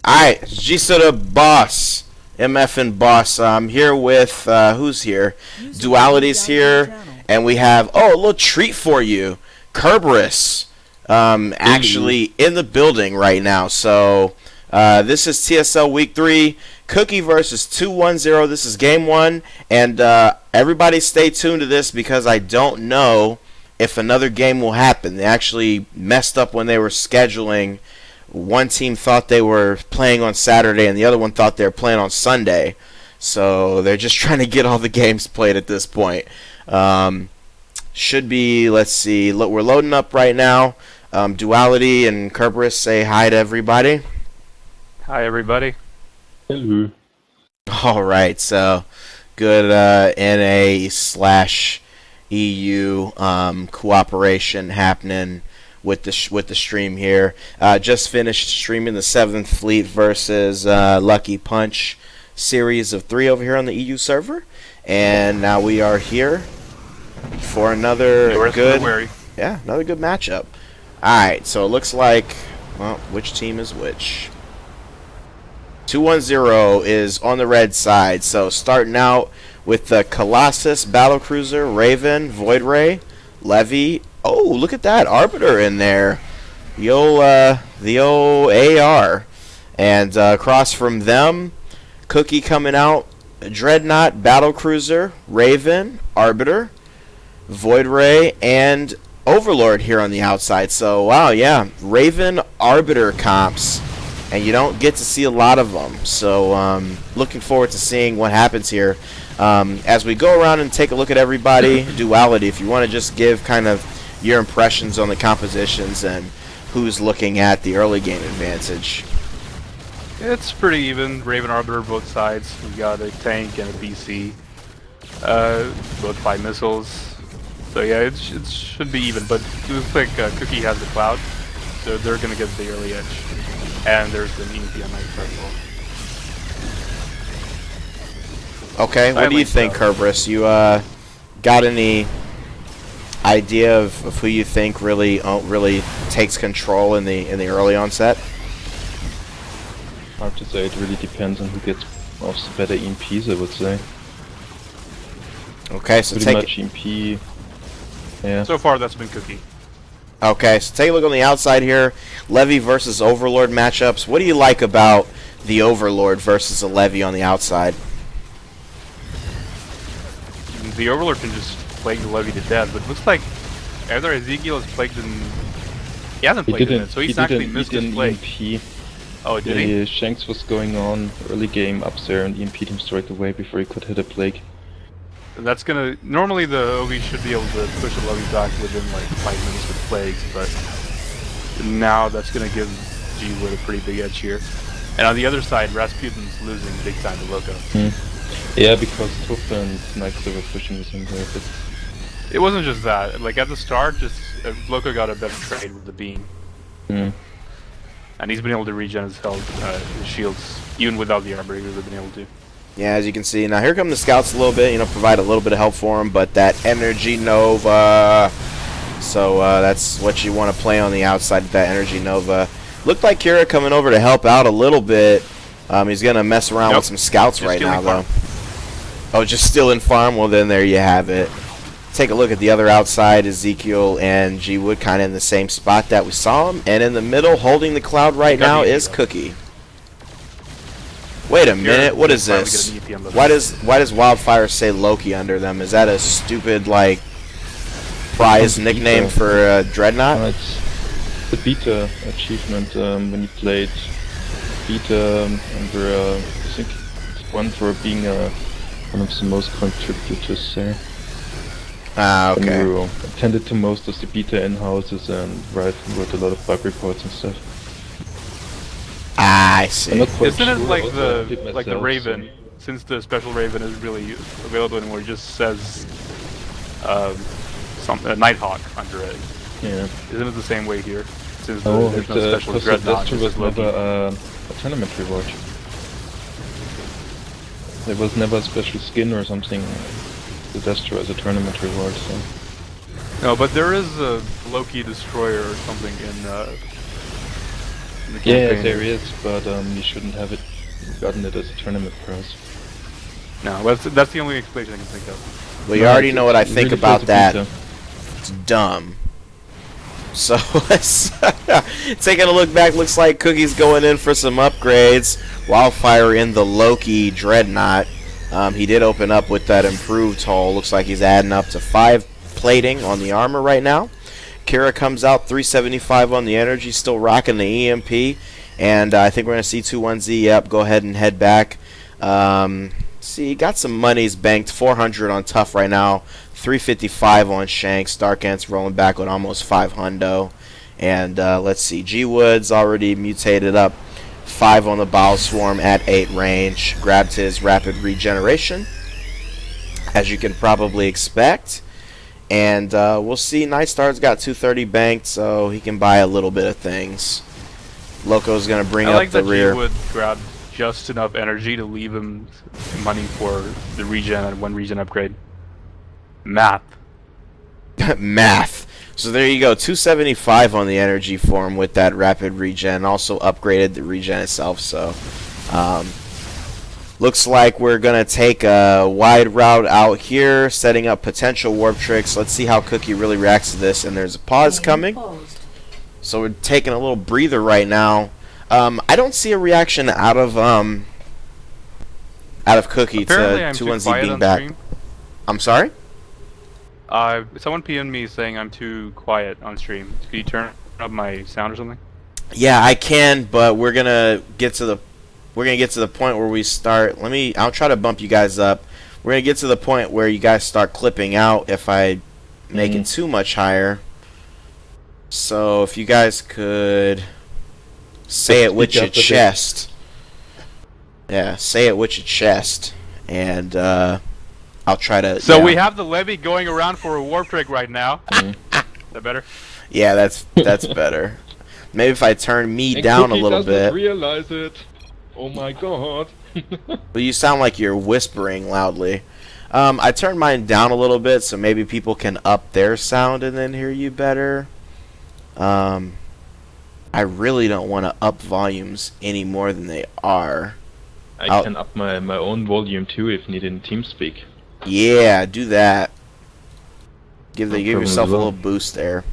Alright, G to the boss. MF and boss. I'm here with who's here? Duality's here, and we have a little treat for you. Kerberos actually in the building right now. So this is TSL week 3. Cookie versus 210. This is game 1, and everybody stay tuned to this because I don't know if another game will happen. They actually messed up when they were scheduling. One team thought they were playing on Saturday, and the other one thought they were playing on Sunday. So they're just trying to get all the games played at this point. Should be, let's see, we're loading up right now. Duality and Kerberos, say hi to everybody. Hi, everybody. Hello. All right, so good NA/EU cooperation happening with the stream here. Just finished streaming the 7th Fleet versus Lucky Punch series of 3 over here on the EU server, and now we are here for another good matchup. All right, so it looks like, well, which team is which? 210 is on the red side, so starting out with the Colossus Battlecruiser, Raven, Void Ray, Levy. Oh, look at that Arbiter in there, the old AR, and across from them, Cookie coming out, Dreadnought, Battlecruiser, Raven, Arbiter, Void Ray, and Overlord here on the outside. So wow, yeah, Raven Arbiter comps, and you don't get to see a lot of them. So looking forward to seeing what happens here. As we go around and take a look at everybody, Duality, if you want to just give kind of your impressions on the compositions and who's looking at the early game advantage. It's pretty even. Raven Arbiter both sides. We got a tank and a BC. Both 5 missiles. So yeah, it should be even. But it looks like Cookie has the cloud, so they're gonna get the early edge. And there's the EMP on night purple. Okay, what do you think, Kerberos? You got any idea of who you think really takes control in the early onset? Hard to say. It really depends on who gets most better EMPs, I would say. Okay, so pretty much EMP. Yeah. So far, that's been Cookie. Okay, so take a look on the outside here. Levy versus Overlord matchups. What do you like about the Overlord versus a Levy on the outside? The Overlord can just plague the Levy to death, but it looks like either Ezekiel has plagued him. He hasn't plagued him, so he's actually missed his plague. EMP. Oh, did he? Shanks was going on early game up there and EMP'd him straight away before he could hit a plague. That's gonna. Normally the OV should be able to push the Levy back within like 5 minutes with plagues, but now that's gonna give G-Wood a pretty big edge here. And on the other side, Rasputin's losing big time to Loco. Yeah, because Tuff and Nightster were pushing with him there a bit. It wasn't just that. Like at the start, just Loco got a better trade with the beam. And he's been able to regen his health, his shields, even without the armor. He would have been able to. Yeah, as you can see, now here come the scouts a little bit, provide a little bit of help for him, but that Energy Nova, so that's what you want to play on the outside of that Energy Nova. Looked like Kira coming over to help out a little bit. He's going to mess around with some scouts right now, though. Oh, just still in farm? Well, then there you have it. Take a look at the other outside. Ezekiel and G-Wood kind of in the same spot that we saw him, and in the middle, holding the cloud right now, is Cookie. Wait a minute, what is this? Why does Wildfire say Loki under them? Is that a stupid, like, prize nickname for Dreadnought? It's the beta achievement when you played beta under, I think it's one for being one of the most contributors there. Ah, okay. And you attended to most of the beta in-houses and wrote a lot of bug reports and stuff. Ah, I see. Isn't it like the Raven? Since the special Raven isn't really available anymore, it just says Nighthawk under it. Yeah. Isn't it the same way here? Since there's no special Dreadnought, was never a tournament reward. There was never a special skin or something. The Destro as a tournament reward. So. No, but there is a Loki Destroyer or something in in the Yeah, campaign. there is, but you shouldn't have it gotten it as a tournament prize. No, that's the only explanation I can think of. Well, you No, already it's- know what I it's think really about for the that. beta. It's dumb. So, taking a look back, looks like Cookie's going in for some upgrades. Wildfire in the Loki Dreadnought. He did open up with that improved hull. Looks like he's adding up to 5 plating on the armor right now. Kira comes out 375 on the energy, still rocking the EMP. And I think we're going to see 21Z. Yep, go ahead and head back. See, got some monies banked. 400 on Tough right now. 355 on Shanks. Dark Ant's rolling back with almost 5 hundo. And let's see, G Wood's already mutated up. 5 on the Bile Swarm at 8 range. Grabbed his rapid regeneration, as you can probably expect. And we'll see. Nightstar's got 230 banked, so he can buy a little bit of things. Loco's going to bring I up like the that rear. G would grab just enough energy to leave him money for the regen and 1 regen upgrade. Math. Math. So there you go, 275 on the energy form with that rapid regen. Also upgraded the regen itself. So looks like we're gonna take a wide route out here, setting up potential warp tricks. Let's see how Cookie really reacts to this. And there's a pause coming, so we're taking a little breather right now. I don't see a reaction out of Cookie Apparently to I'm too 1Z quiet being on back. stream. I'm sorry. Someone PM'd me saying I'm too quiet on stream. Could you turn up my sound or something? Yeah, I can, but we're gonna get to the point where we start. I'll try to bump you guys up. We're gonna get to the point where you guys start clipping out if I make it too much higher. So if you guys could say it with your chest. Yeah, say it with your chest, and I'll try to. So yeah. we have the levy going around for a warp trick right now. Is that better? Yeah, that's better. Maybe if I turn me down a little bit. Realize it. Oh my god. But you sound like you're whispering loudly. I turned mine down a little bit so maybe people can up their sound and then hear you better. I really don't want to up volumes any more than they are. I can up my own volume too if needed in TeamSpeak. Yeah, do that. Give No problem yourself as a well. little boost there.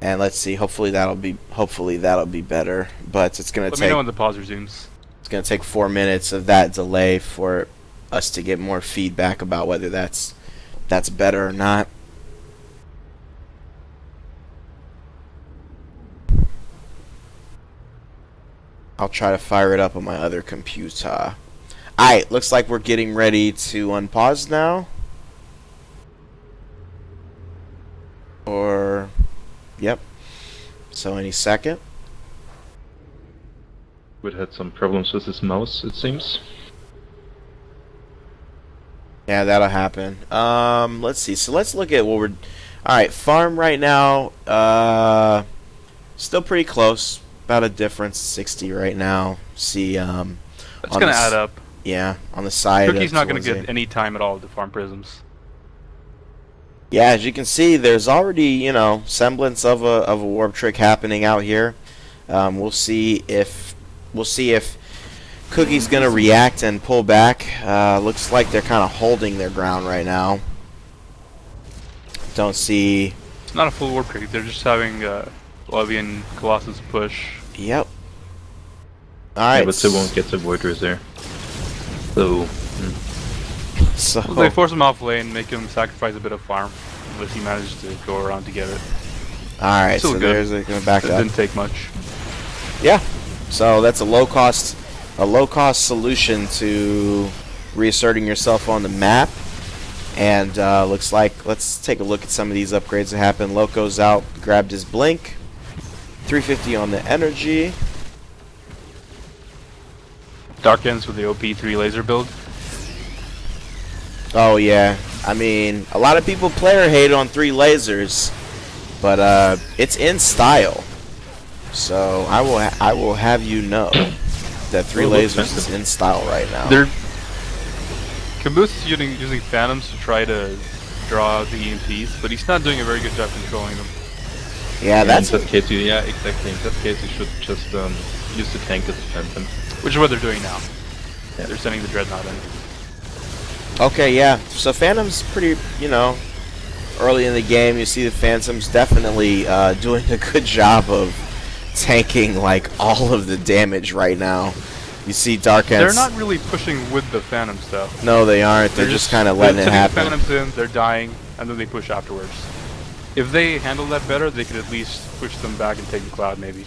And let's see. Hopefully that'll be better. But it's gonna Let me know when the pause resumes. It's gonna take 4 minutes of that delay for us to get more feedback about whether that's better or not. I'll try to fire it up on my other computer. Alright, looks like we're getting ready to unpause now. Or, yep. So any second. Would had some problems with his mouse, it seems. Yeah, that'll happen. Let's see. So let's look at what we're... Alright, farm right now. Still pretty close. About a difference, 60 right now. See, That's gonna add up. Yeah, on the side. Cookie's not gonna 21Z. get any time at all to farm prisms. Yeah, as you can see, there's already, semblance of a warp trick happening out here. We'll see if Cookie's gonna react and pull back. Looks like they're kind of holding their ground right now. Don't see. It's not a full warp trick. They're just having Levy and Colossus push. Yep. All right. Yeah, but they won't get the Voiders there. So, So Well, they force him off lane, make him sacrifice a bit of farm, unless he manages to go around to get it. all right. Still So good. there's gonna back It up. didn't take much. Yeah. So that's a low cost solution to reasserting yourself on the map. And looks like, let's take a look at some of these upgrades that happened. Loco's out, grabbed his blink. 350 on the energy. Dark Ends with the OP3 laser build. Oh yeah. I mean, a lot of people player hate on 3 lasers, but it's in style. So I will have you know that 3 Oh, lasers is expensive. in style right now. Caboose is using Phantoms to try to draw the EMPs, but he's not doing a very good job controlling them. Yeah, that's in that case, exactly. In that case, you should just use the tank as a phantom. Which is what they're doing now. Yeah. They're sending the Dreadnought in. okay. Yeah, so Phantom's pretty, early in the game. You see the Phantom's definitely doing a good job of tanking like all of the damage right now. You see Dark Ants. They're not really pushing with the Phantom stuff. No, they aren't. They're just kind of letting it happen. The Phantoms in, they're dying, and then they push afterwards. If they handle that better, they could at least push them back and take the Cloud, maybe.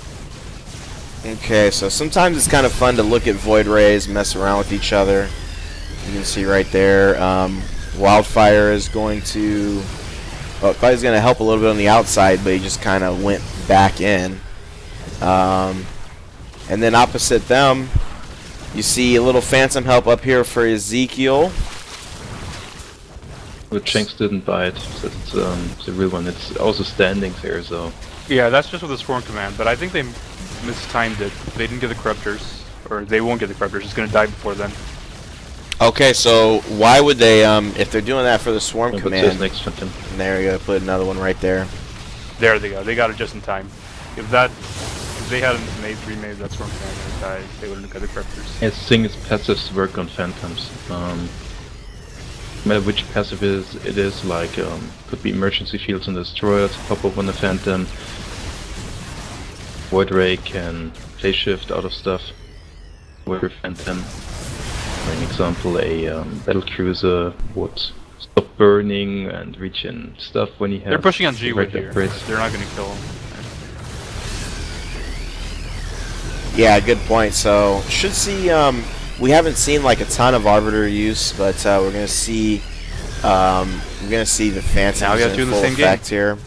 Okay, so sometimes it's kind of fun to look at Void Rays, mess around with each other. You can see right there, Wildfire is going to... Well, probably going to help a little bit on the outside, but he just kind of went back in. And then opposite them, you see a little Phantom help up here for Ezekiel. But Shanks didn't buy it, so it's a real one. It's also standing there, so... Yeah, that's just with the Swarm Command, but I think they mistimed it. They didn't get the Corruptors, or they won't get the Corruptors. It's going to die before then. Okay, so why would they, if they're doing that for the Swarm Command... Next Phantom. There you go, put another one right there. There they go. They got it just in time. If they hadn't remade that Swarm Command, they wouldn't have got the Corruptors. Yeah, the thing is, passives work on Phantoms. No matter which passive it is, like, could be emergency fields on the destroyer to pop up on the Phantom. Void Ray can play shift out of stuff with Phantom. For an example, a battle cruiser would stop burning and regen stuff when he has... They're pushing on G-Wood here. upgrades. They're not going to kill him. Yeah, good point. So, should see, we haven't seen like a ton of Arbiter use, but we're gonna see the Phantoms Now we gotta do in the full same effect here.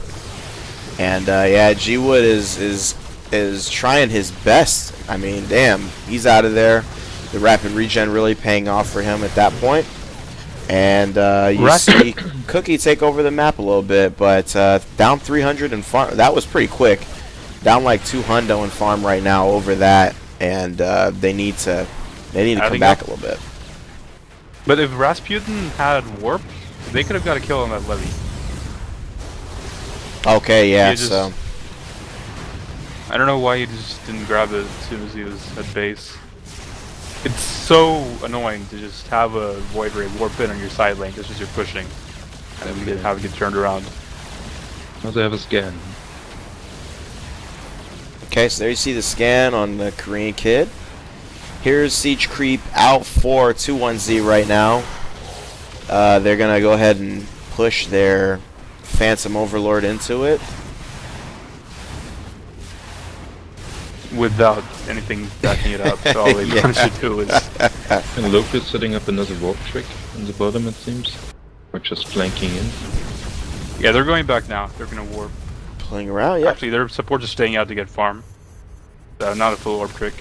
And yeah, G-Wood is trying his best. I mean, damn, he's out of there. The rapid regen really paying off for him at that point. And you see Cookie take over the map a little bit, but down 300 in farm. That was pretty quick. Down like 2 hundo in farm right now over that, and they need to come back a little bit. But if Rasputin had Warp, they could have got a kill on that levy. Okay, yeah, so... I don't know why he just didn't grab it as soon as he was at base. It's so annoying to just have a Void Ray warp in on your side lane just as you're pushing, and then have it get turned around. Also have a scan. Okay, so there you see the scan on the Korean kid. Here's Siege Creep out for 2-1Z right now. They're going to go ahead and push their Phantom Overlord into it. Without anything backing it up, so all they managed to do is... And Locust setting up another warp trick on the bottom, it seems. Or just flanking in. Yeah, they're going back now. They're going to warp. Playing around, yeah. Actually, their support is staying out to get farm. Not a full warp trick.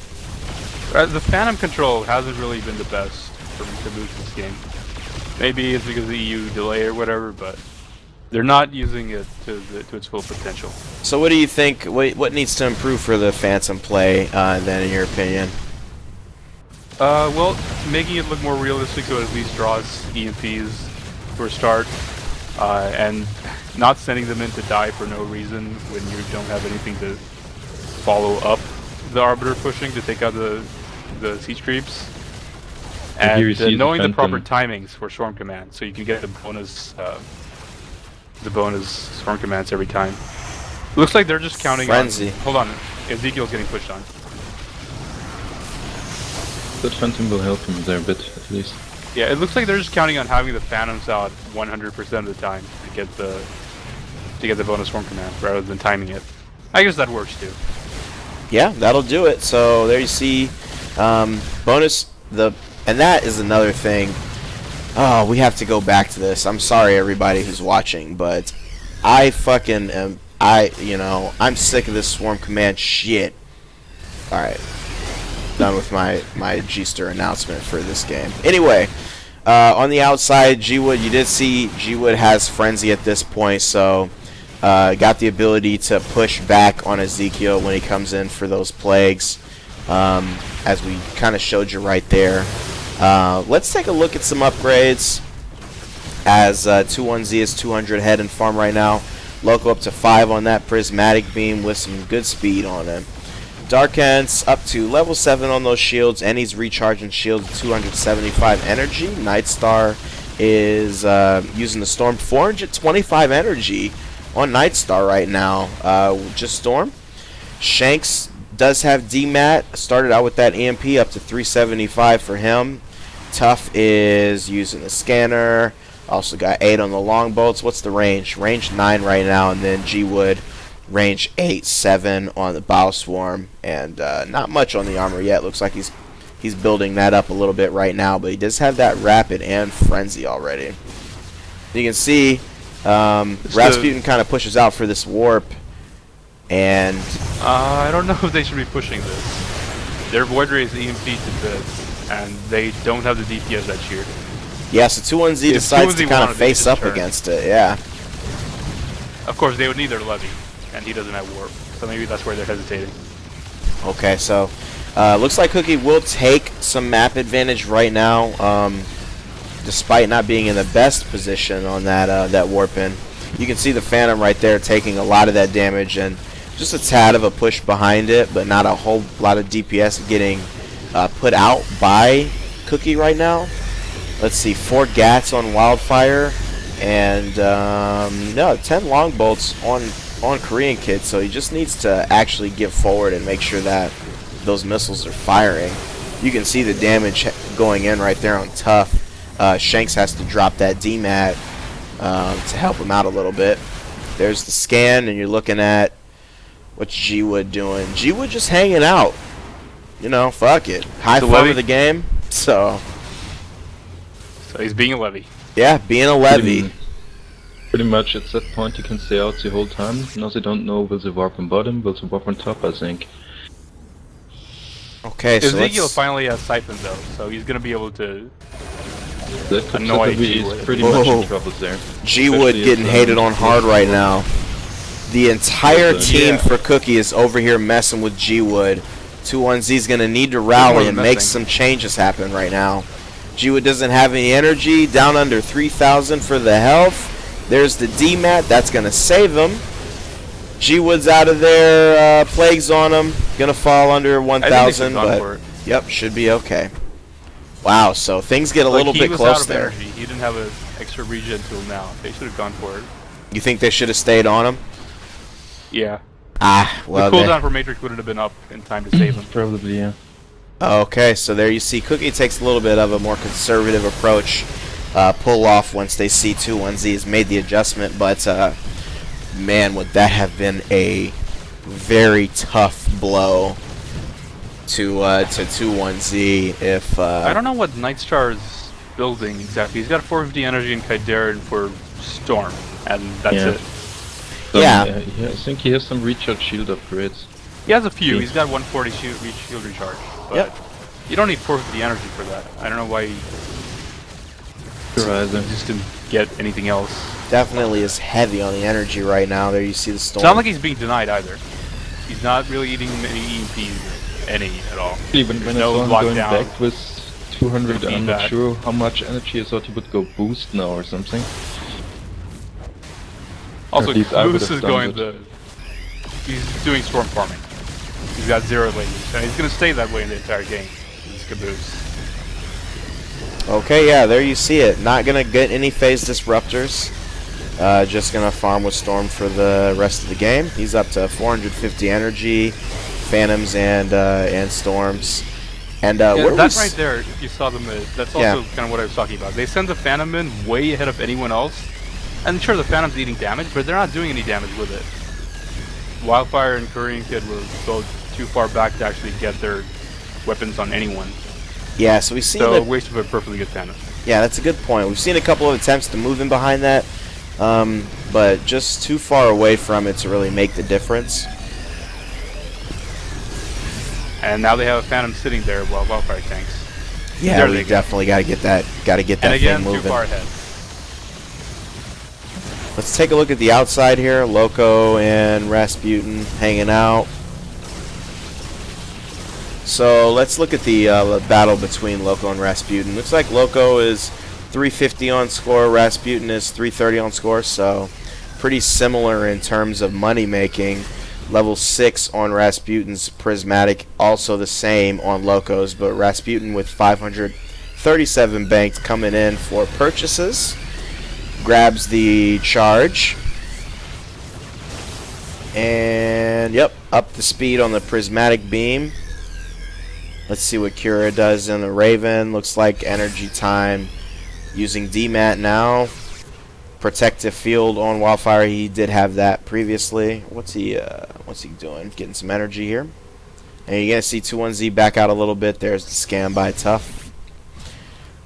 The Phantom control hasn't really been the best for Caboose this game. Maybe it's because of the EU delay or whatever, but they're not using it to its full potential. So what do you think, what needs to improve for the Phantom play, then, in your opinion? Well, making it look more realistic so it at least draws EMPs for a start, and not sending them in to die for no reason when you don't have anything to follow up the Arbiter pushing to take out the siege creeps. And knowing the proper timings for Swarm Command, so you can get the bonus Swarm Commands every time. Looks like they're just counting Frenzy. on... Hold on, Ezekiel's getting pushed on. That Phantom will help him there a bit, at least. Yeah, it looks like they're just counting on having the Phantoms out 100% of the time to get the bonus Swarm Command, rather than timing it. I guess that works too. Yeah, that'll do it. So there you see, bonus and that is another thing. Oh, we have to go back to this. I'm sorry, everybody who's watching, but I fucking am. I'm sick of this Swarm Command shit. All right, done with my G-Stir announcement for this game. Anyway, on the outside, G-Wood, you did see G-Wood has Frenzy at this point, so got the ability to push back on Ezekiel when he comes in for those plagues, as we kind of showed you right there. Let's take a look at some upgrades. As 2-1Z is 200 head in farm right now. Loco up to 5 on that prismatic beam with some good speed on him. Darkent's up to level 7 on those shields, and he's recharging shields with 275 energy. Nightstar is using the Storm, 425 energy on Nightstar right now. Just Storm. Shanks does have DMAT. Started out with that EMP up to 375 for him. Tough is using the scanner. Also got 8 on the longbolts. What's the range? Range 9 right now, and then G-Wood range 8, 7 on the bow swarm, and not much on the armor yet. Looks like he's building that up a little bit right now, but he does have that rapid and frenzy already. You can see Rasputin kind of pushes out for this warp, and I don't know if they should be pushing this. Their Void Ray is EMP to bits, and they don't have the DPS that cheered. Yeah, so 2-1Z decides to kind of face up against it, yeah. Of course, they would need their levy, and he doesn't have warp, so maybe that's where they're hesitating. Okay, so looks like Cookie will take some map advantage right now, despite not being in the best position on that warp in. You can see the Phantom right there taking a lot of that damage, and just a tad of a push behind it, but not a whole lot of DPS getting put out by Cookie right now. Let's see, 4 Gats on Wildfire, and no, 10 Longbolts on Korean Kid, so he just needs to actually get forward and make sure that those missiles are firing. You can see the damage going in right there on Tough. Shanks has to drop that DMAT to help him out a little bit. There's the scan, and you're looking at what's G-Wood doing. G-Wood just hanging out. You know, fuck it. High five of the game, so he's being a levy. Yeah, being a levy. Pretty much at that point you can stay out the whole time. Now they don't know will they warp on bottom, will they warp on top, I think. Okay, so Ezekiel finally has siphons though, so he's gonna be able to that could annoy be G-Wood. pretty much in trouble there. G-Wood getting hated on hard right now. The entire team for Cookie is over here messing with G-Wood. 2-1Z's gonna need to rally and make some changes happen right now. G-Wood doesn't have any energy, down under 3,000 for the health. There's the DMAT, that's going to save him. G-Wood's out of there, Plague's on him, going to fall under 1,000, but yep, should be okay. Wow, so things get a little bit close there. Energy. He didn't have an extra regen tool now. They should have gone for it. You think they should have stayed on him? Yeah. Ah, well, the cooldown for Matrix wouldn't have been up in time to save him. Probably, yeah. Okay, so there you see Cookie takes a little bit of a more conservative approach. Pull off once they see 2-1Z has made the adjustment, but man, would that have been a very tough blow to 2-1Z if I don't know what Nightstar is building exactly. He's got 450 energy in Kaideran for Storm, and that's it. Yeah. I think he has some recharge shield upgrades. He has a few. He's got 140 shield recharge. But you don't need 450 energy for that. I don't know why he just didn't get anything else. Definitely is heavy on the energy right now. There you see the Storm. It's not like he's being denied either. He's not really eating any EMPs, any at all. Even when I saw him going back with 200, I'm not sure how much energy I thought he would go boost now or something. Also, Moose is going he's doing storm farming. He's got 0 ladies, and he's going to stay that way in the entire game. This Caboose. Okay, yeah, there you see it. Not going to get any phase disruptors. Just going to farm with Storm for the rest of the game. He's up to 450 energy, Phantoms and Storms. And that right there, if you saw them, that's also kind of what I was talking about. They send the Phantom in way ahead of anyone else. And sure, the Phantom's eating damage, but they're not doing any damage with it. Wildfire and Korean Kid will go too far back to actually get their weapons on anyone. Yeah, so we've seen a waste of a perfectly good Phantom. Yeah, that's a good point. We've seen a couple of attempts to move in behind that, but just too far away from it to really make the difference. And now they have a Phantom sitting there while Wildfire tanks. Yeah, we definitely got to get that thing moving. Too far ahead. Let's take a look at the outside here. Loco and Rasputin hanging out. So let's look at the battle between Loco and Rasputin. Looks like Loco is 350 on score, Rasputin is 330 on score, so pretty similar in terms of money making. Level 6 on Rasputin's Prismatic, also the same on Loco's, but Rasputin with 537 banked coming in for purchases. Grabs the charge. And, yep, up the speed on the Prismatic Beam. Let's see what Kira does in the Raven. Looks like energy time using DMAT now. Protective field on Wildfire. He did have that previously. What's he doing? Getting some energy here. And you're gonna see 21Z back out a little bit. There's the scam by Tough.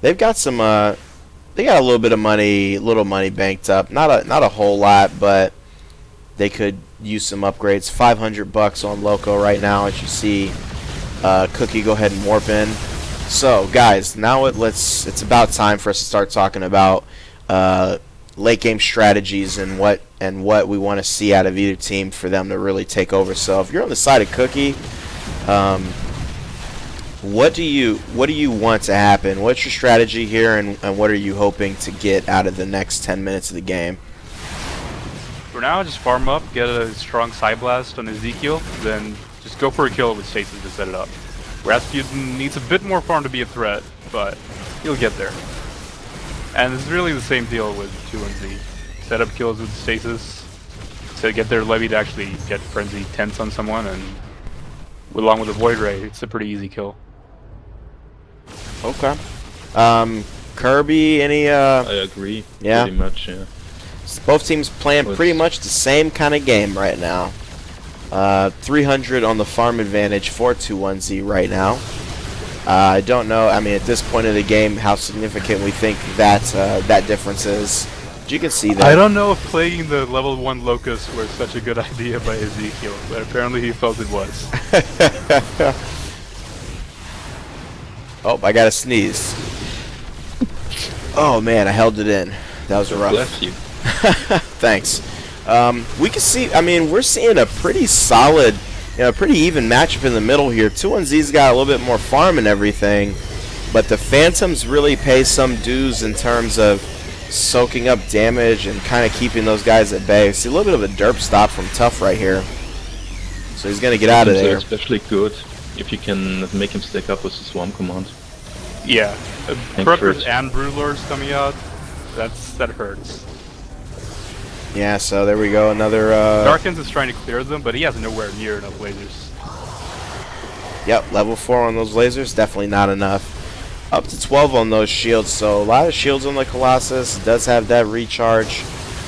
They've got some they got a little bit of money, little money banked up. Not a whole lot, but they could use some upgrades. 500 bucks on Loco right now, as you see. Cookie, go ahead and warp in. So, guys, now it's about time for us to start talking about late game strategies and what we want to see out of either team for them to really take over. So, if you're on the side of Cookie, what do you want to happen? What's your strategy here, and what are you hoping to get out of the next 10 minutes of the game? For now, just farm up, get a strong Side Blast on Ezekiel, then just go for a kill with Stasis to set it up. Rasputin needs a bit more farm to be a threat, but he'll get there. And it's really the same deal with 2-1Z. Set up kills with Stasis to get their Levy to actually get Frenzy tense on someone, and along with the Void Ray, it's a pretty easy kill. Okay. Kirby, any I agree. Yeah. Pretty much, yeah. Both teams playing pretty much the same kind of game right now. 300 on the farm advantage for 2-1Z right now. I don't know, I mean, at this point of the game, how significant we think that that difference is. But you can see that. I don't know if playing the level 1 Locust was such a good idea by Ezekiel, but apparently he felt it was. Oh, I got to sneeze. Oh man, I held it in. That was rough. Bless you. Thanks. We can see, I mean, we're seeing a pretty solid, pretty even matchup in the middle here. 2-1Z's got a little bit more farm and everything, but the Phantoms really pay some dues in terms of soaking up damage and kind of keeping those guys at bay. See a little bit of a derp stop from Tough right here. So he's going to get out of there. Especially good if you can make him stick up with the Swarm Command. Yeah, Corruptors and Broodlords coming out, that hurts. Yeah, so there we go, another... Darkins is trying to clear them, but he has nowhere near enough lasers. Yep, level 4 on those lasers, definitely not enough. Up to 12 on those shields, so a lot of shields on the Colossus. It does have that recharge.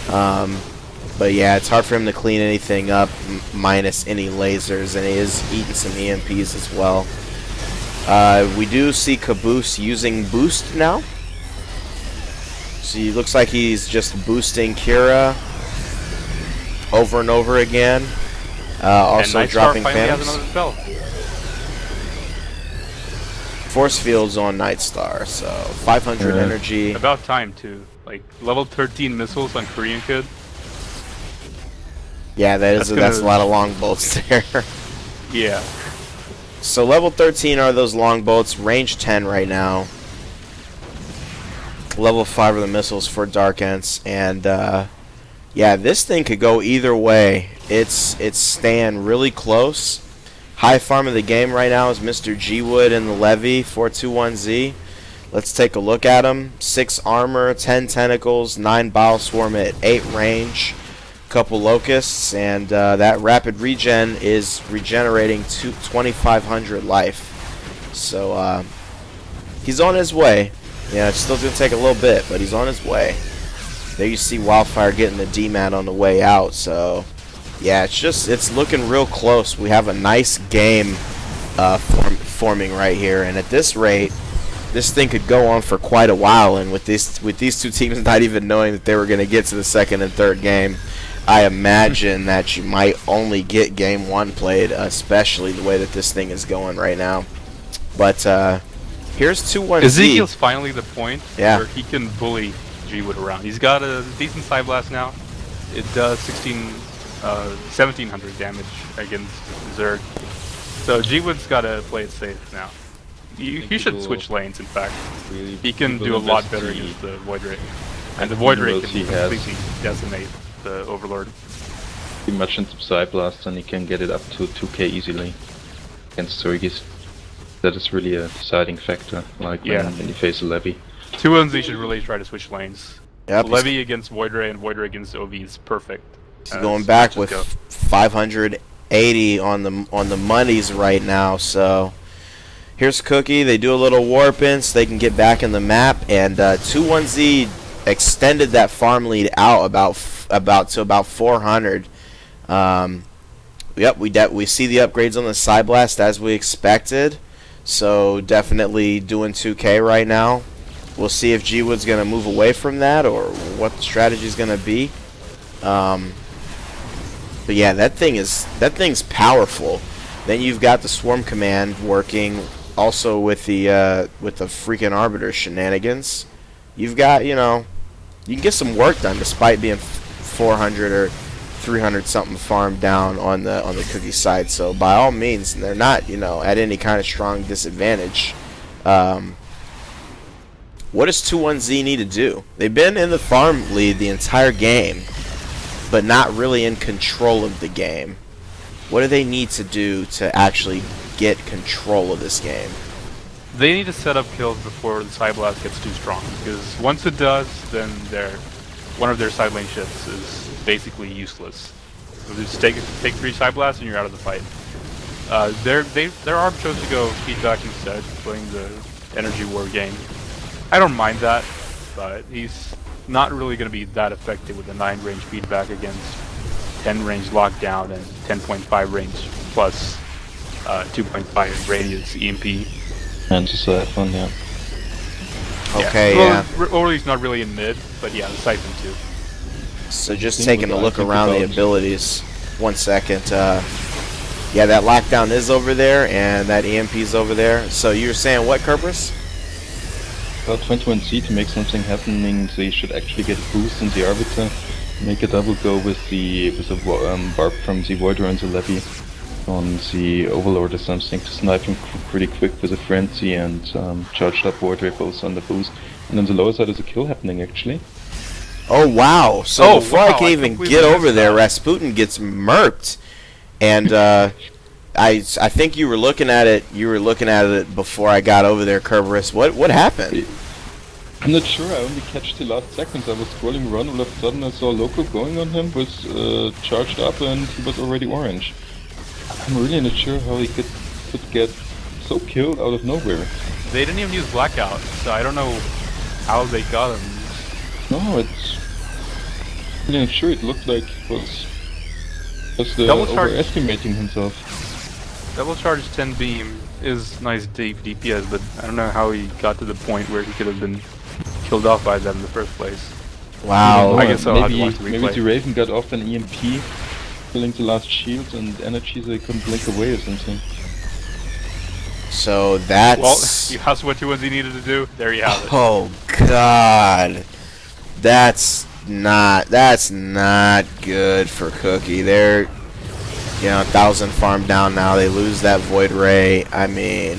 But yeah, it's hard for him to clean anything up minus any lasers, and he is eating some EMPs as well. We do see Caboose using Boost now. So he looks like he's just boosting Kira over and over again. Also dropping Phantoms. Has another spell. Force fields on Nightstar, so 500 energy. About time too. Like level 13 missiles on Korean Kid. Yeah, that's a lot of long bolts there. Yeah. So level 13 are those long bolts, range 10 right now. Level 5 are the missiles for Dark Ents, and yeah, this thing could go either way. It's staying really close. High farm of the game right now is Mr. G-Wood and the Levy 421Z. Let's take a look at him. 6 armor, 10 tentacles, 9 bile swarm at 8 range, couple locusts, and that rapid regen is regenerating 2,500 life. So he's on his way. Yeah, it's still going to take a little bit, but he's on his way. There you see Wildfire getting the DMAT on the way out, so yeah, it's looking real close. We have a nice game forming right here, and at this rate, this thing could go on for quite a while, and with these two teams not even knowing that they were going to get to the second and third game, I imagine that you might only get game 1 played, especially the way that this thing is going right now. But here's 2-1Z. Ezekiel's finally the point where he can bully G-Wood around. He's got a decent Side Blast now. It does 1700 damage against Zerg. So G-Wood's gotta play it safe now. He should switch lanes, in fact. Really, He can do a lot better against the Void Ray. And the Void Ray can completely decimate the Overlord. pretty much into Psyblast and he can get it up to 2k easily against Surgis. That is really a deciding factor, like when you face a Levy. 2-1Z should really try to switch lanes. Yep, Levy against Void Ray and Void Ray against OV is perfect. he's going back with 580 on the monies right now, so here's Cookie. They do a little warping so they can get back in the map, and 2-1Z extended that farm lead out about 400. Yep, we see the upgrades on the Psyblast as we expected, so definitely doing 2k right now. We'll see if G-Wood's going to move away from that or what the strategy is going to be. But yeah, that thing's powerful. Then you've got the Swarm Command working also with the freaking Arbiter shenanigans. You've got, you know, you can get some work done despite being 400 or 300 something farm down on the Cookie side. So by all means, they're not, you know, at any kind of strong disadvantage. What does 2-1Z need to do? They've been in the farm lead the entire game, but not really in control of the game. What do they need to do to actually get control of this game? They need to set up kills before the Psyblast gets too strong, because once it does, then one of their side lane ships is basically useless. So just take 3 Psyblasts and you're out of the fight. Their ARB chose to go feedback instead, playing the energy war game. I don't mind that, but he's not really going to be that effective with a 9 range feedback against 10 range lockdown and 10.5 range plus 2.5 radius EMP. And just that one, yeah. Okay, yeah. Or he's not really in mid, but yeah, the Siphon too. So just taking a look around the abilities. 1 second. Yeah, that lockdown is over there, and that EMP is over there. So you were saying what, Kerberos? About 21C to make something happening, they should actually get a boost in the Arbiter, make a double go with the barb from the Void Ray and the Levy on the Overlord or something to snipe him pretty quick with a Frenzy and charged up Void Ray both on the boost. And on the lower side is a kill happening actually. Oh wow! So before I can even get over there, Rasputin gets murked, and I think you were looking at it. You were looking at it before I got over there, Kerberos. What happened? I'm not sure. I only catch the last seconds. I was scrolling around, all of a sudden I saw Loco going on him, was charged up, and he was already orange. I'm really not sure how he could get so killed out of nowhere. They didn't even use Blackout, so I don't know how they got him. No, it's really not sure. It looked like it was overestimating himself. Double charge 10 beam is nice deep DPS, but I don't know how he got to the point where he could have been killed off by them in the first place. Wow. I guess so. Maybe the Raven got off an EMP, killing the last shield and energy so he couldn't blink away or something. So that's... Well, that's what 2-1Z needed to do. There you have it. Oh god. That's not good for Cookie. They're, you know, 1,000 farm down now. They lose that Void Ray. I mean,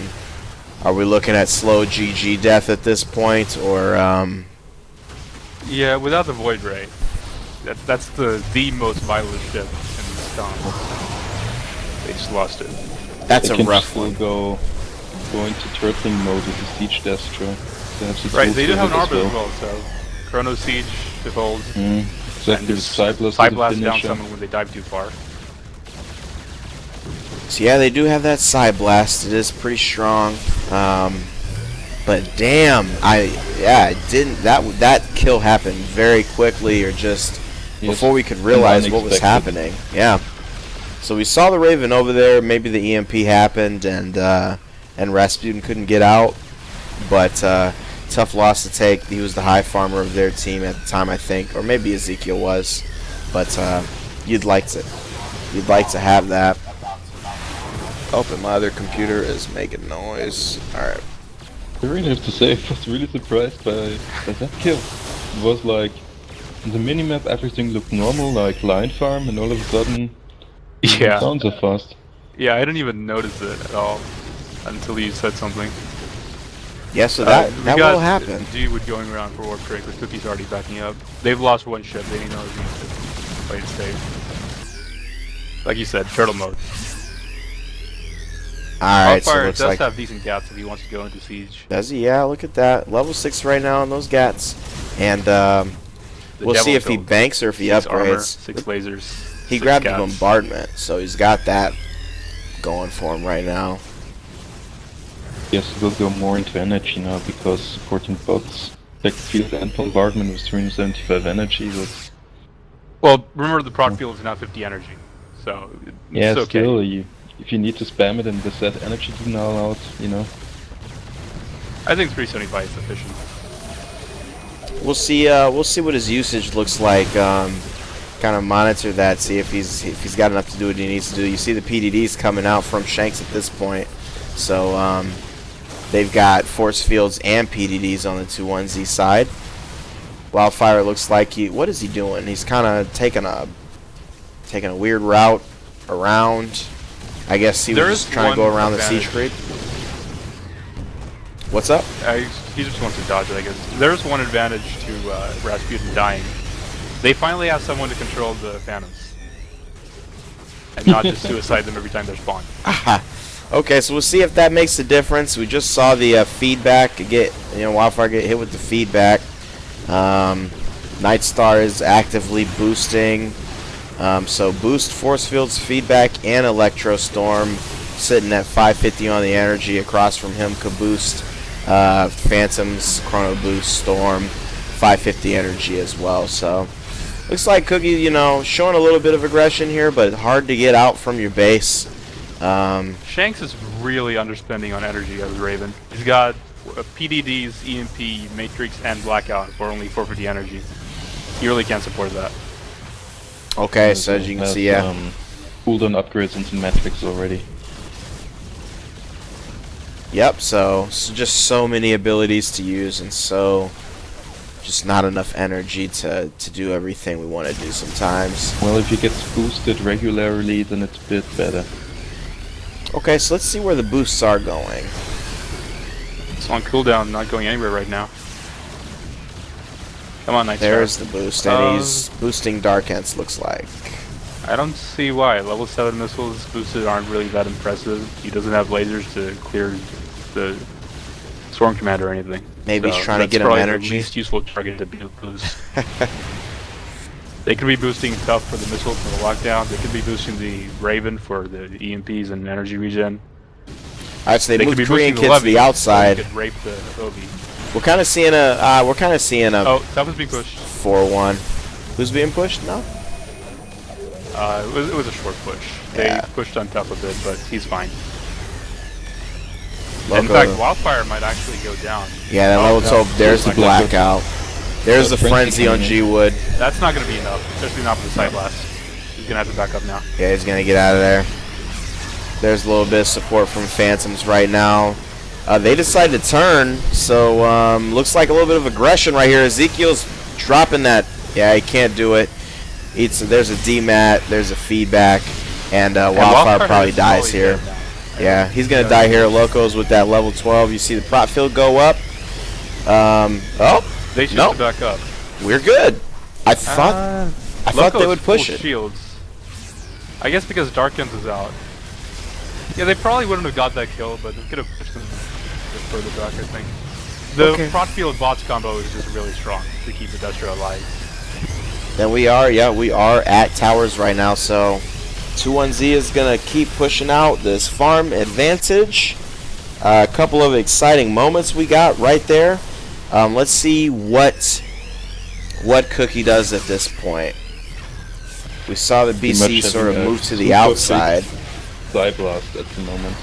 are we looking at slow GG death at this point, or Yeah, without the Void Ray, that's the most violent ship in this comp. They just lost it. That's a rough one. Go into turtling mode with the Siege Destroy. Right, they do have an Arbiter as well, so Chrono Siege to hold. Exactly, Psyblast down someone when they dive too far. So yeah, they do have that Psyblast. It is pretty strong. But damn, that kill happened very quickly, or just before we could realize what was happening. Yeah. So we saw the Raven over there. Maybe the EMP happened, and Rasputin couldn't get out. But tough loss to take. He was the high farmer of their team at the time, I think, or maybe Ezekiel was. But you'd like to have that. Oh, but my other computer is making noise. Alright. I really have to say, I was really surprised by that kill. It was like, in the minimap everything looked normal, like line farm, and all of a sudden, it sounds so fast. Yeah, I didn't even notice it at all until you said something. Yeah, so that We will got happen. G-Wood going around for warp trick with Cookie's already backing up. They've lost one ship. They didn't know it was play it safe. Like you said, turtle mode. Alright, so it Wildfire looks does like... have decent gats if he wants to go into siege. Does he? Yeah, look at that. Level 6 right now on those gats. And we'll see if he banks or if he 6 upgrades. armor, 6 lasers. He 6 grabbed the gats. bombardment, so he's got that going for him right now. Yes, we'll go more into energy now because supporting bots, tech field and bombardment with 375 energy was... Well, remember the prod field is now 50 energy, so it's Yeah, okay. still, if you need to spam it and with that energy to null out, you know. I think 375 is sufficient. We'll see what his usage looks like. Kind of monitor that, see if he's got enough to do what he needs to do. You see the PDDs coming out from Shanks at this point, so they've got force fields and PDDs on the 2-1Z side. Wildfire looks like what is he doing? He's kind of taking a weird route around. I guess he was just trying to go around the siege creep. What's up? He just wants to dodge it, I guess. There's one advantage to Rasputin dying. They finally have someone to control the Phantoms. And not just suicide them every time they're spawned. Okay, so we'll see if that makes a difference. We just saw the feedback Wildfire get hit with the feedback. Nightstar is actively boosting. So boost, force fields, feedback, and electro storm sitting at 550 on the energy. Across from him, Kaboost, Phantoms, Chrono Boost, Storm, 550 energy as well. So looks like Cookie, showing a little bit of aggression here, but hard to get out from your base. Shanks is really underspending on energy as Raven. He's got PDDs, EMP, Matrix, and Blackout for only 450 energy. He really can't support that. Okay, so as you can see, yeah. Cooldown upgrades into Matrix already. Yep, so just so many abilities to use and just not enough energy to do everything we want to do sometimes. Well, if he gets boosted regularly, then it's a bit better. Okay, so let's see where the boosts are going. It's on cooldown, not going anywhere right now. Come on, Nightstar. There's the boost, and he's boosting Dark Ents, looks like. I don't see why. Level 7 missiles boosted aren't really that impressive. He doesn't have lasers to clear the Storm Commander or anything. Maybe he's trying to get him energy. energy. The least useful target to boost. They could be boosting Tough for the missile for the lockdown. They could be boosting the Raven for the EMPs and energy regen. Alright, so they moved could be Korean boosting kids to the outside. They could rape the Obi. We're kind of seeing a Oh, Tough is being pushed. 4-1. Who's being pushed now? It was a short push. They pushed on Tough a bit, but he's fine. In fact, Wildfire might actually go down. Yeah, that level 12. There's the Blackout. There's the Frenzy on G-Wood. That's not going to be enough, especially not for the Side Blast. He's going to have to back up now. Yeah, he's going to get out of there. There's a little bit of support from Phantoms right now. They decided to turn, so looks like a little bit of aggression right here. Ezekiel's dropping that. Yeah, he can't do it. There's a DMAT, there's a feedback, and Wildfire probably dies here. Yeah, he's going to die here. Locos with that level 12. You see the prop field go up. They should back up. We're good. I thought they would push it. Shields. I guess because Darkens is out. Yeah, they probably wouldn't have got that kill, but they could have pushed them further back, I think. The prot field bots combo is just really strong to keep the Destra alive. Then we are at towers right now, so 2-1Z is going to keep pushing out this farm advantage. A couple of exciting moments we got right there. Let's see what Cookie does at this point. We saw the BC sort of move to the outside. Blast at the moment.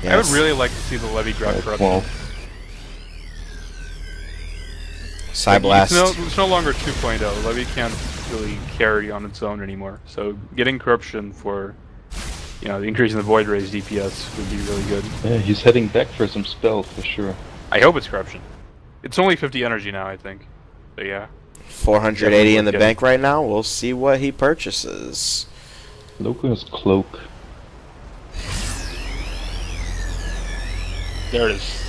Yes. I would really like to see the Levy drop corruption. Well, Blast. It's no longer 2.0. Levy can't really carry on its own anymore. So getting corruption for, the increase in the Void Rays DPS would be really good. Yeah, he's heading back for some spell for sure. I hope it's corruption. It's only 50 energy now, I think. But yeah. 480 in the bank right now. We'll see what he purchases. Loco's Cloak. There it is.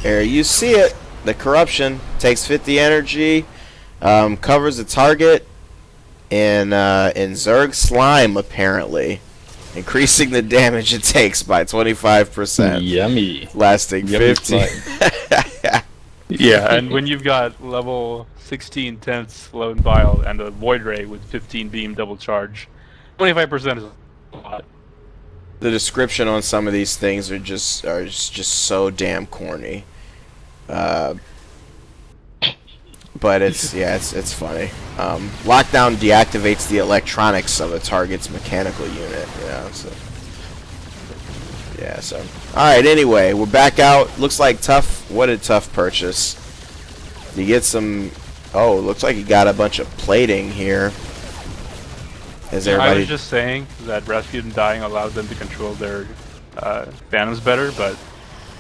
There you see it. The corruption takes 50 energy, covers the target in Zerg slime apparently, increasing the damage it takes by 25%. Yummy. Lasting Yummy 50. Yeah, and when you've got level 16 tenths Lone Vial and a Void Ray with 15 beam double charge, 25% is a lot. The description on some of these things are just so damn corny. But it's funny. Lockdown deactivates the electronics of a target's mechanical unit. So all right. Anyway, we're back out. Looks like Tough. What a Tough purchase. You get some. Oh, looks like you got a bunch of plating here. Is I everybody? was just saying that Rasputin dying allows them to control their phantoms better, but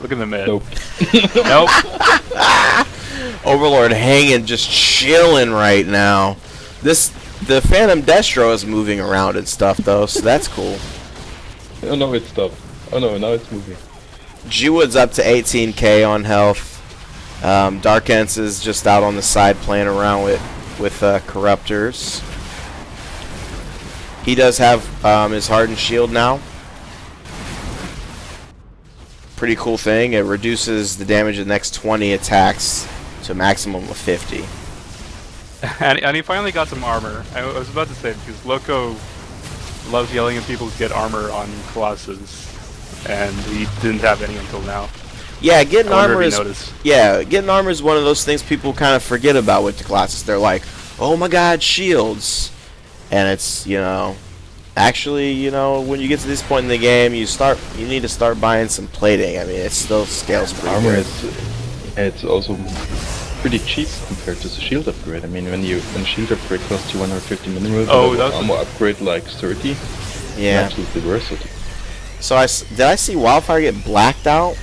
look in the mid. Nope. Nope. Overlord hanging, just chilling right now. The Phantom Destro is moving around and stuff though, so that's cool. Oh no, it stopped. Oh no, now it's moving. G-Wood's up to 18k on health. Dark Ents is just out on the side playing around with Corruptors. He does have his Hardened Shield now. Pretty cool thing. It reduces the damage of the next 20 attacks to a maximum of 50. And he finally got some armor. I was about to say, because Loco loves yelling at people to get armor on Colossus, and he didn't have any until now. Yeah, getting armor is noticed. getting armor is one of those things people kind of forget about with the Colossus. They're like, "Oh my God, shields," and it's actually when you get to this point in the game, you need to start buying some plating. I mean, it still scales pretty Armor good. it's also pretty cheap compared to the shield upgrade. I mean, when shield upgrade costs you 150 minerals, armor upgrade like 30. Yeah, Absolutely worth it. So did I see Wildfire get blacked out?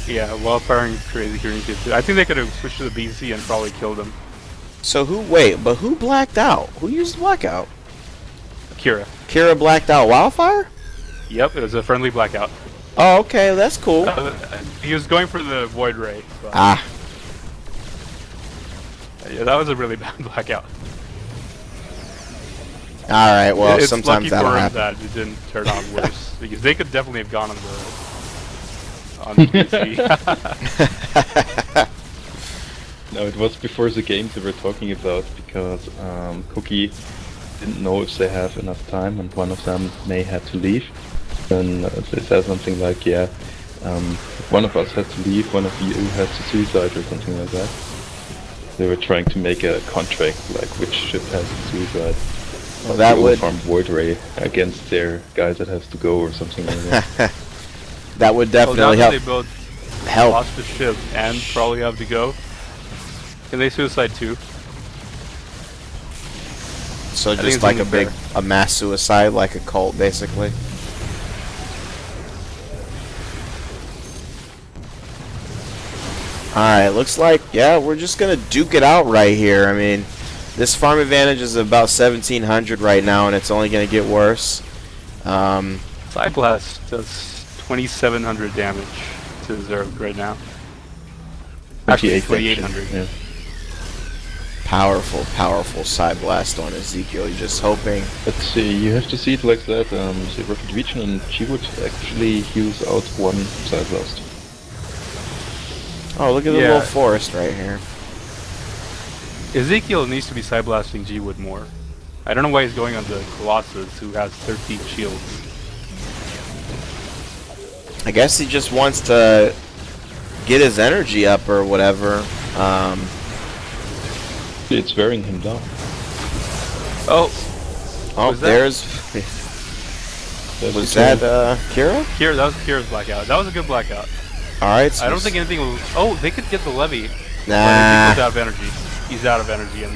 Yeah, Wildfire and Crazy Hearing did too. I think they could have switched to the BC and probably killed him. So who blacked out? Who used blackout? Kira. Kira blacked out Wildfire? Yep, it was a friendly blackout. Oh, okay, that's cool. He was going for the Void Ray. But Ah. yeah, that was a really bad blackout. All right, well, it's sometimes lucky that'll for him happen. that it didn't turn out worse, because they could definitely have gone on the PC. No, it was before the game they were talking about, because Cookie didn't know if they have enough time, and one of them may have to leave. Then they said something like, if one of us has to leave, one of you has to suicide or something like that. They were trying to make a contract, like which ship has to suicide. Well, that would farm Void Ray against their guy that has to go or something like that. that would definitely now help. that they both Help. lost the ship and probably have to go, can they suicide too? So think just it's like only a mass suicide, like a cult, basically. Alright, looks like, we're just going to duke it out right here. I mean, this farm advantage is about 1,700 right now, and it's only going to get worse. Psyblast does 2,700 damage to Zerg right now. Actually, 2,800. Yeah. Powerful, powerful side blast on Ezekiel. You're just hoping. But you have to see it like that. The Rocket Region and G-Wood actually use out one side blast. Oh, look at the little forest right here. Ezekiel needs to be side blasting G-Wood more. I don't know why he's going on the Colossus, who has 13 shields. I guess he just wants to get his energy up or whatever. It's wearing him down. Oh, Oh, was that- there's... Was that Kira? Kira, that was Kira's blackout. That was a good blackout. Alright, so I don't think anything will... Oh, they could get the Levy. Nah. He's out of energy. He's out of energy, and...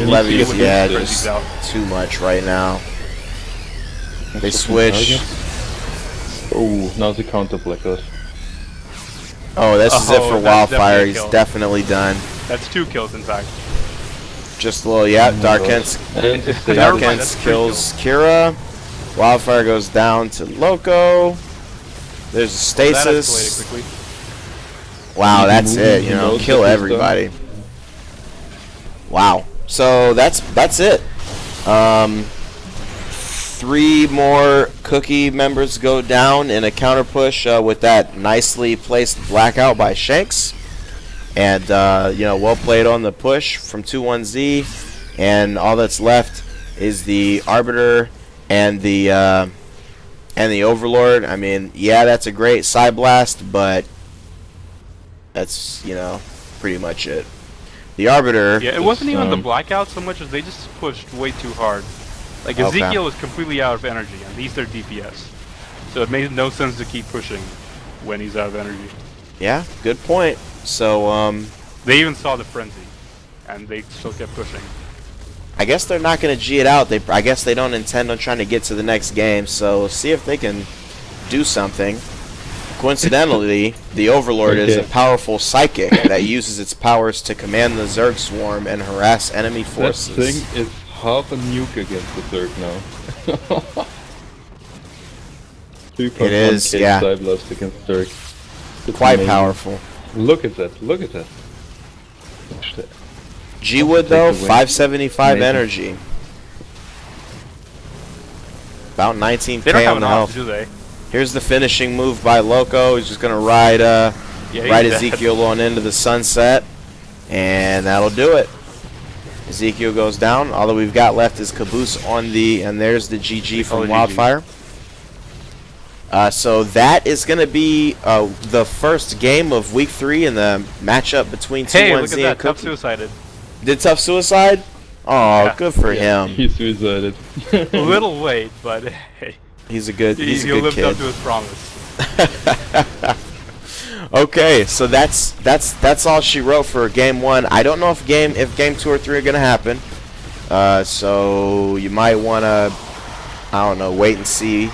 Levy's, G-Wood yeah, is just out. too much right now. They switch. Oh, now the counter blackout. Oh, this is it for that's Wildfire. definitely a He's kill. definitely done. That's 2 kills, in fact. Just a little, Dark Ents. And if they Never Dark mind, Ents that's 3 kills Kira. Wildfire goes down to Loco. There's a Well, that escalated stasis. quickly. Wow, that's it. You You know, know, kill that is everybody. Wow. So that's it. 3 more Cookie members go down in a counter push with that nicely placed blackout by Shanks. And, you know, well played on the push from 2-1Z. And all that's left is the Arbiter and the Overlord. I mean, yeah, that's a great side blast, but that's, you know, pretty much it. The Arbiter... Yeah, it wasn't even the blackout so much as they just pushed way too hard. Like, Okay. Ezekiel was completely out of energy, and these are DPS. So it made no sense to keep pushing when he's out of energy. Yeah, good point. So, They even saw the frenzy, and they still kept pushing. I guess they're not going to G it out. I guess they don't intend on trying to get to the next game, so see if they can do something. Coincidentally, the Overlord is a powerful psychic that uses its powers to command the Zerg swarm and harass enemy That forces. thing is half a nuke against the Zerg now. It is, yeah. Side blast against Zerg. It's Quite amazing. powerful. Look at that, look at that. Watch that. G-Wood, though, Take away. 575 Amazing. energy. About 19k They don't have on an the op, health. do they? Here's the finishing move by Loco. He's just going to ride Yeah, he's dead. Ezekiel on into the sunset. And that'll do it. Ezekiel goes down. All that we've got left is Caboose on the... And there's the GG from GG. Wildfire. So that is going to be the first game of Week 3 in the matchup between 2-1Z Hey, look at and that, Tough Cookie. Suicided. Did Tough Suicide? Oh, Yeah. good for him. He suicided. A little late, but hey, He's a good he kid. lived up to his promise. Okay, so that's all she wrote for Game 1. I don't know if Game 2 or 3 are gonna happen. So you might wanna, I don't know, wait and see.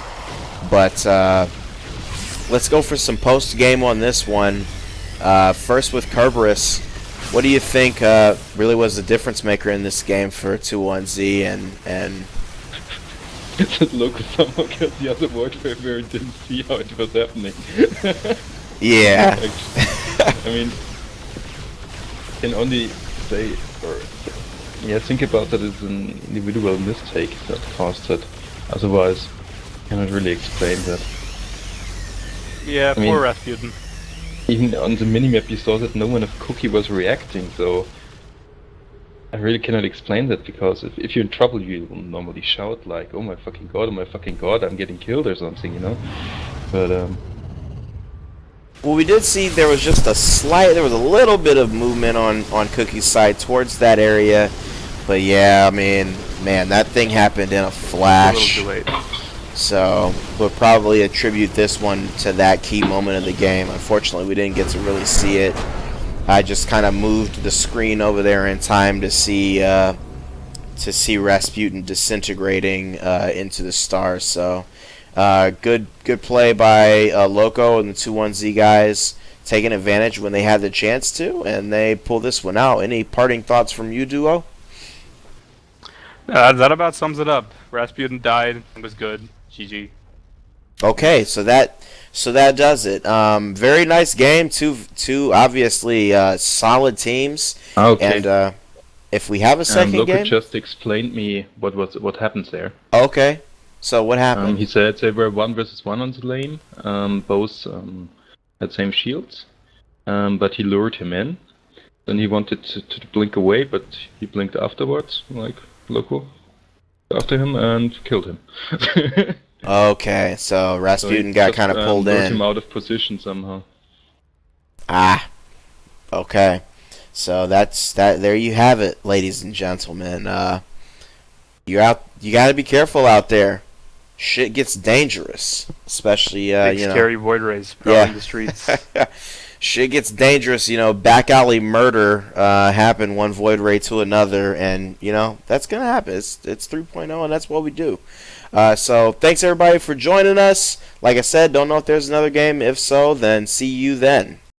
But let's go for some post game on this one. First with Kerberos. What do you think really was the difference maker in this game for 2-1Z and That look somehow got the other word where it didn't see how it was happening. yeah. I mean, can only say, or yeah, think about that as an individual mistake that caused it. Otherwise, cannot really explain that. Yeah, I mean- poor Rasputin. Even on the minimap you saw that no one of Cookie was reacting, so I really cannot explain that, because if you're in trouble you will normally shout like, oh my fucking god, I'm getting killed or something, you know? But Well, we did see there was just there was a little bit of movement on Cookie's side towards that area. But yeah, I mean, man, that thing happened in a A flash. little too late. So we'll probably attribute this one to that key moment of the game. Unfortunately, we didn't get to really see it. I just kind of moved the screen over there in time to see Rasputin disintegrating into the stars. So good play by Loco and the 2-1Z guys, taking advantage when they had the chance to, and they pull this one out. Any parting thoughts from you, Duo? That about sums it up. Rasputin died. It was good. GG. Okay, so that does it. Very nice game. Two obviously solid teams. okay. And if we have a second Loco game, just explained me what happens there. okay. So what happened? He said they were 1 versus 1 on the lane. Both had same shields, but he lured him in. Then he wanted to blink away, but he blinked afterwards, like Loco, after him and killed him. Okay, so Rasputin got kind of pulled lured him in. out of position somehow. Ah, okay. So that's that. There you have it, ladies and gentlemen. You're out. You got to be careful out there. Shit gets dangerous, especially Big you know. scary void rays prowling the streets. Shit gets dangerous, you know. Back alley murder happened one void ray to another, and you know that's gonna happen. It's 3.0, and that's what we do. So thanks everybody for joining us. Like I said, don't know if there's another game. If so, then see you then.